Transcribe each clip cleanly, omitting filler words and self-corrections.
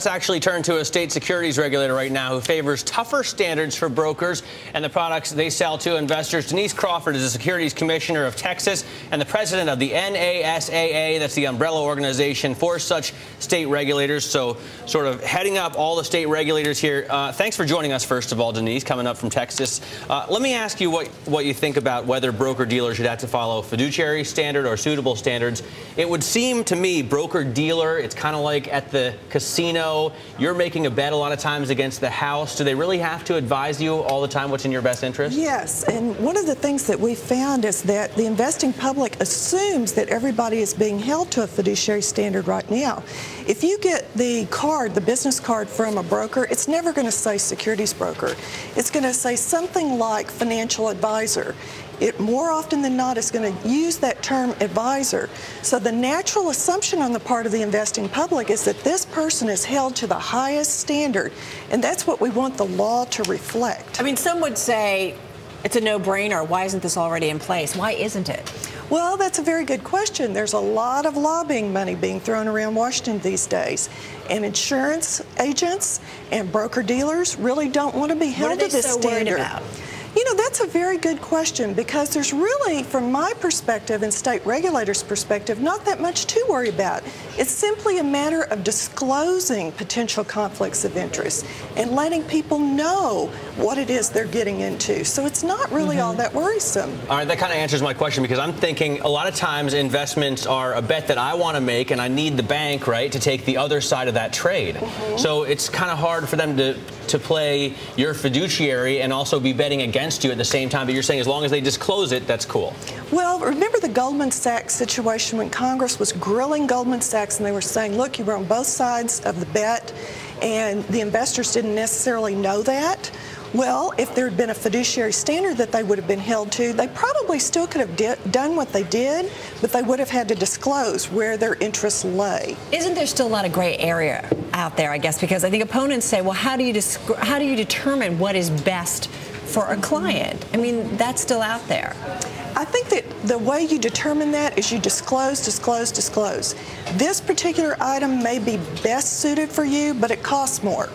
Let's actually turn to a state securities regulator right now who favors tougher standards for brokers and the products they sell to investors. Denise Crawford is the Securities Commissioner of Texas and the president of the NASAA. That's the umbrella organization for such state regulators. So sort of heading up all the state regulators here. Thanks for joining us, first of all, Denise, coming up from Texas. Let me ask you what you think about whether broker-dealers should have to follow fiduciary standard or suitable standards. It would seem to me broker-dealer, it's kind of like at the casino. You're making a bet a lot of times against the house. Do they really have to advise you all the time what's in your best interest? Yes, and one of the things that we found is that the investing public assumes that everybody is being held to a fiduciary standard right now. If you get the card, the business card from a broker, it's never going to say securities broker. It's going to say something like financial advisor. It more often than not is going to use that term advisor. So the natural assumption on the part of the investing public is that this person is held to the highest standard, and that's what we want the law to reflect. I mean, some would say it's a no-brainer. Why isn't this already in place? Why isn't it? Well, that's a very good question. There's a lot of lobbying money being thrown around Washington these days, and insurance agents and broker-dealers really don't want to be held to this standard. What are they so worried about? You know, that's a very good question, because there's really, from my perspective and state regulators' perspective, not that much to worry about. It's simply a matter of disclosing potential conflicts of interest and letting people know what it is they're getting into. So it's not really all that worrisome. All right, that kind of answers my question, because I'm thinking a lot of times investments are a bet that I want to make, and I need the bank, right, to take the other side of that trade. So it's kind of hard for them to play your fiduciary and also be betting against you at the same time. But you're saying as long as they disclose it, that's cool. Well, remember the Goldman Sachs situation when Congress was grilling Goldman Sachs and they were saying, look, you were on both sides of the bet, and the investors didn't necessarily know that? Well, if there had been a fiduciary standard that they would have been held to, they probably still could have done what they did, but they would have had to disclose where their interests lay. Isn't there still a lot of gray area out there, I guess, because I think opponents say, well, how do you determine what is best for a client? I mean, that's still out there. I think that the way you determine that is you disclose, disclose, disclose. This particular item may be best suited for you, but it costs more.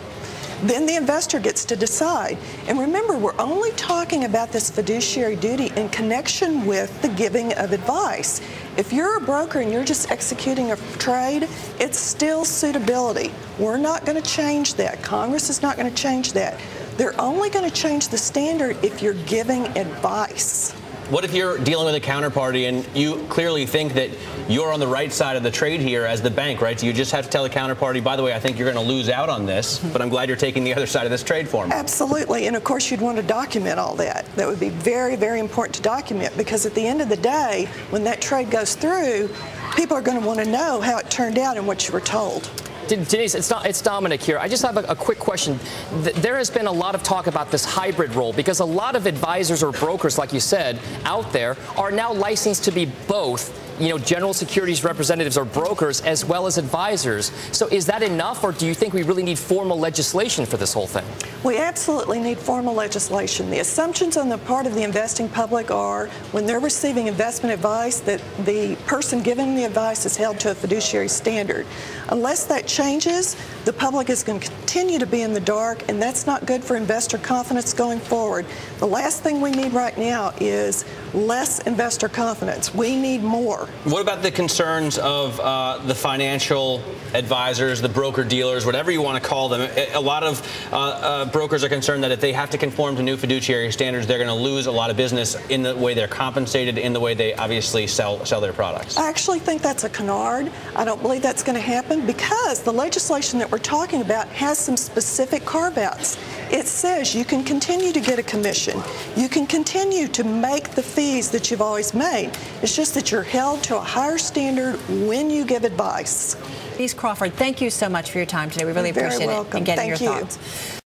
Then the investor gets to decide. And remember, we're only talking about this fiduciary duty in connection with the giving of advice. If you're a broker and you're just executing a trade, it's still suitability. We're not going to change that. Congress is not going to change that. They're only going to change the standard if you're giving advice. What if you're dealing with a counterparty and you clearly think that you're on the right side of the trade here as the bank, right? So you just have to tell the counterparty, by the way, I think you're going to lose out on this, but I'm glad you're taking the other side of this trade for me. Absolutely. And of course, you'd want to document all that. That would be very, very important to document, because at the end of the day, when that trade goes through, people are going to want to know how it turned out and what you were told. Denise, it's Dominic here. I just have a quick question. There has been a lot of talk about this hybrid role, because a lot of advisors or brokers, like you said, out there are now licensed to be both, general securities representatives or brokers as well as advisors. So is that enough, or do you think we really need formal legislation for this whole thing? We absolutely need formal legislation. The assumptions on the part of the investing public are, when they're receiving investment advice, that the person giving the advice is held to a fiduciary standard. Unless that changes, the public is going to continue to be in the dark, and that's not good for investor confidence going forward. The last thing we need right now is less investor confidence. We need more. What about the concerns of the financial advisors, the broker-dealers, whatever you want to call them? A lot of brokers are concerned that if they have to conform to new fiduciary standards, they're going to lose a lot of business in the way they're compensated, in the way they obviously sell their products. I actually think that's a canard. I don't believe that's going to happen, because the legislation that we're talking about has some specific carve-outs. It says you can continue to get a commission. You can continue to make the fees that you've always made. It's just that you're held to a higher standard when you give advice. Denise Crawford, thank you so much for your time today. We really appreciate it and getting your thoughts.